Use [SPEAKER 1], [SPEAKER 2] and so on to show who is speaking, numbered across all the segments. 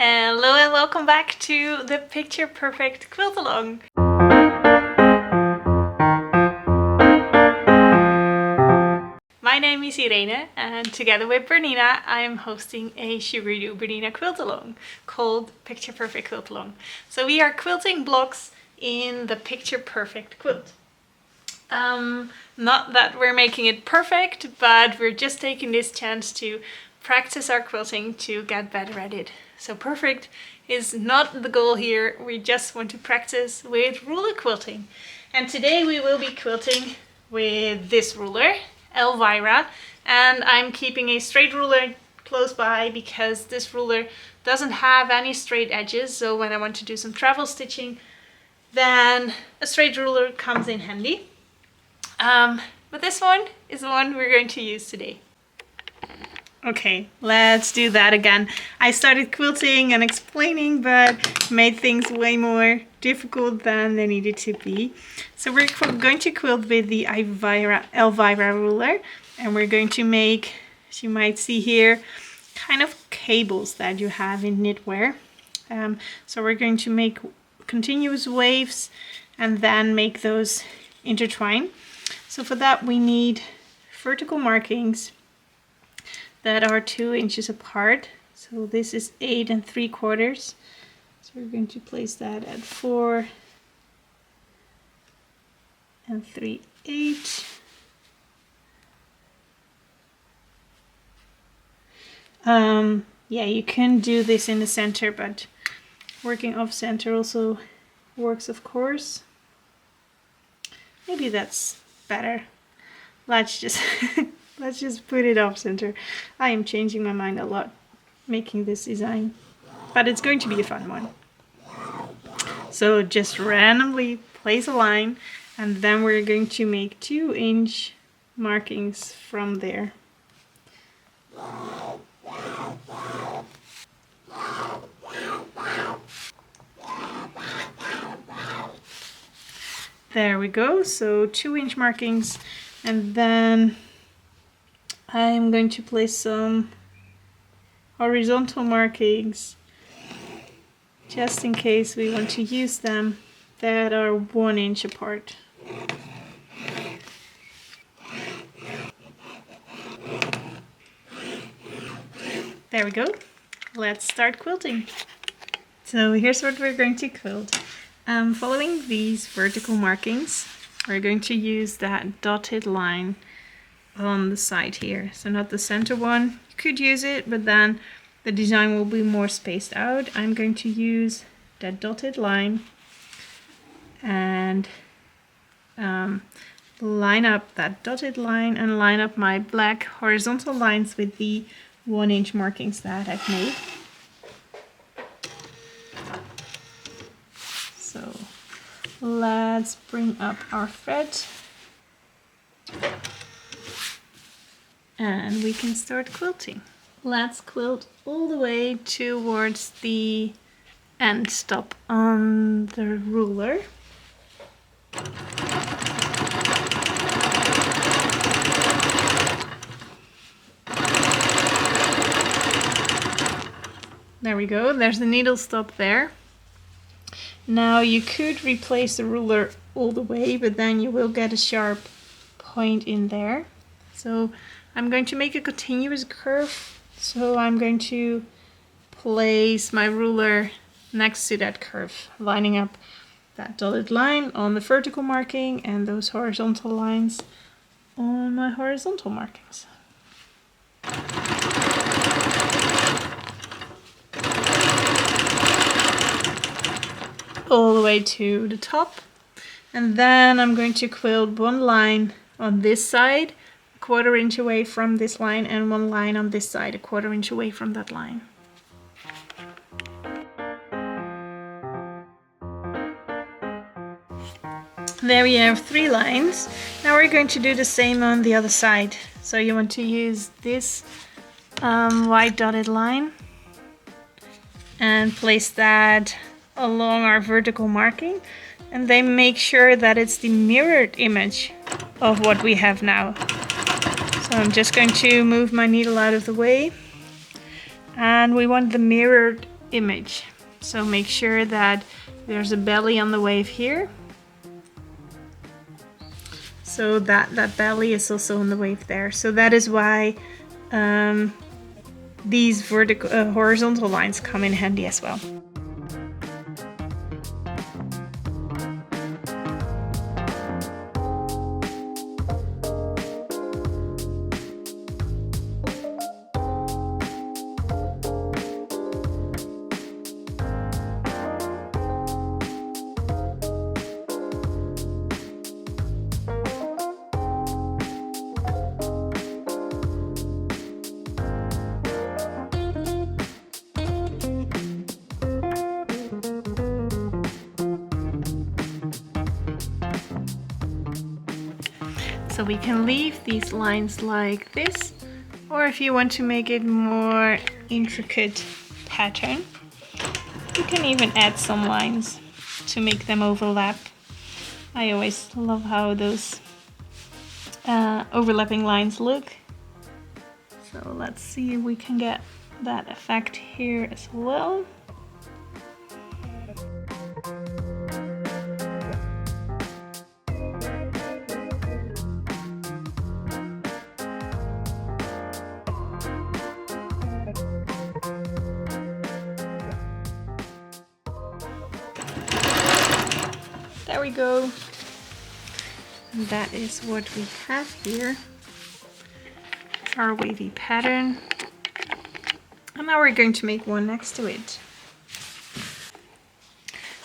[SPEAKER 1] Hello and welcome back to the Picture Perfect Quilt Along. My name is Irene and together with Bernina I am hosting a Sugar Bernina Quilt Along called Picture Perfect Quilt Along. So we are quilting blocks in the Picture Perfect quilt. Not that we're making it perfect, but we're just taking this chance to practice our quilting to get better at it. So perfect is not the goal here, we just want to practice with ruler quilting. And today we will be quilting with this ruler, Elvira, and I'm keeping a straight ruler close by because this ruler doesn't have any straight edges, so when I want to do some travel stitching, then a straight ruler comes in handy. But this one is the one we're going to use today. Okay, let's do that again. I started quilting and explaining, but made things way more difficult than they needed to be. So we're going to quilt with the Elvira ruler, and we're going to make, as you might see here, kind of cables that you have in knitwear. So we're going to make continuous waves and then make those intertwine. So for that we need vertical markings that are 2 inches apart. So this is 8 3/4. So we're going to place that at 4 3/8. Yeah, you can do this in the center, but working off center also works, of course. Maybe that's better. Let's just let's just put it off center. I am changing my mind a lot making this design, but it's going to be a fun one. So just randomly place a line, and then we're going to make 2-inch markings from there. There we go, so 2-inch markings, and then I'm going to place some horizontal markings just in case we want to use them that are 1 inch apart. There we go. Let's start quilting. So here's what we're going to quilt. Following these vertical markings, we're going to use that dotted line on the side here. So not the center one. You could use it, but then the design will be more spaced out. I'm going to use that dotted line and line up that dotted line and line up my black horizontal lines with the 1-inch markings that I've made. So let's bring up our thread and we can start quilting. Let's quilt all the way towards the end stop on the ruler. There we go, there's the needle stop there. Now you could replace the ruler all the way, but then you will get a sharp point in there. So I'm going to make a continuous curve. So I'm going to place my ruler next to that curve, lining up that dotted line on the vertical marking and those horizontal lines on my horizontal markings. All the way to the top, and then I'm going to quilt one line on this side, 1/4 inch away from this line, and one line on this side, 1/4 inch away from that line. There we have 3 lines. Now we're going to do the same on the other side. So you want to use this white dotted line and place that along our vertical marking, and then make sure that it's the mirrored image of what we have now. So I'm just going to move my needle out of the way, and we want the mirrored image. So make sure that there's a belly on the wave here. So that belly is also on the wave there. So that is why these vertical, horizontal lines come in handy as well. So we can leave these lines like this, or if you want to make it more intricate pattern, you can even add some lines to make them overlap. I always love how those overlapping lines look. So let's see if we can get that effect here as well. There we go. And that is what we have here. Our wavy pattern. And now we're going to make one next to it.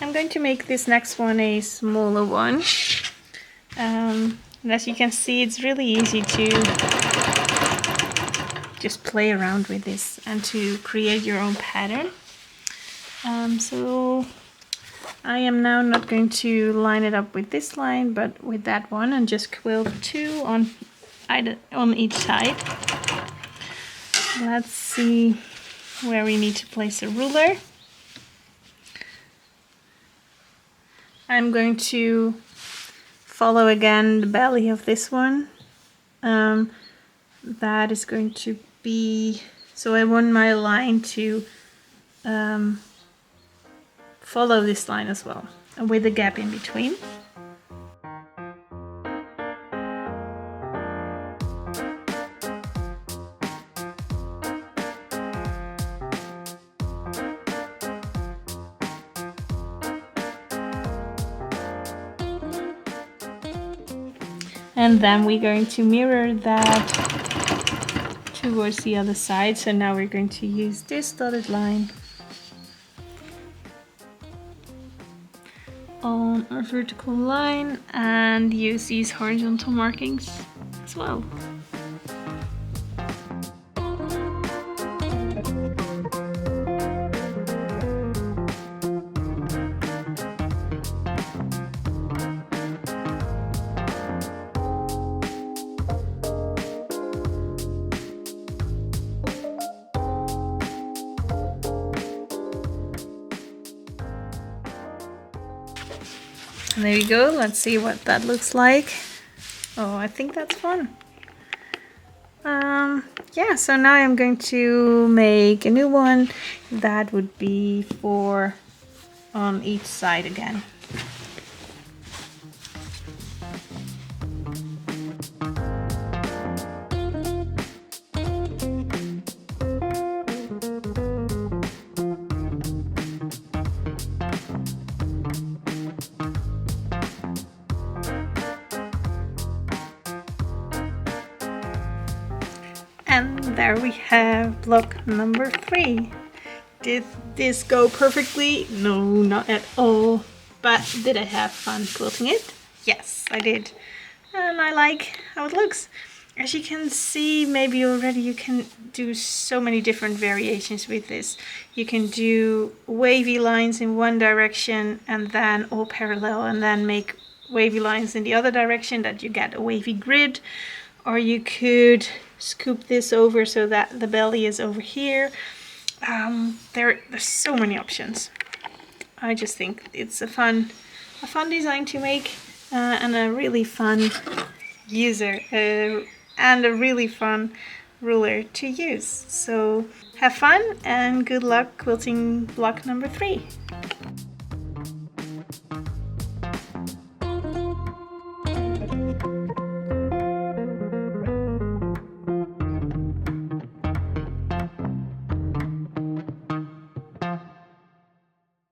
[SPEAKER 1] I'm going to make this next one a smaller one. And as you can see, it's really easy to just play around with this and to create your own pattern. So I am now not going to line it up with this line, but with that one, and just quilt 2 on each side. Let's see where we need to place a ruler. I'm going to follow again the belly of this one. That is going to be, so I want my line to follow this line as well, and with a gap in between. And then we're going to mirror that towards the other side. So now we're going to use this dotted line on our vertical line and use these horizontal markings as well. And there we go, let's see what that looks like. Oh, I think that's fun. Yeah, so now I'm going to make a new one that would be 4 on each side again. And there we have block number 3. Did this go perfectly? No, not at all. But did I have fun quilting it? Yes, I did. And I like how it looks. As you can see, maybe already, you can do so many different variations with this. You can do wavy lines in one direction and then all parallel, and then make wavy lines in the other direction that you get a wavy grid. Or you could scoop this over so that the belly is over here. There's so many options. I just think it's a fun design to make, and a really fun user, and a really fun ruler to use. So have fun and good luck quilting block number 3.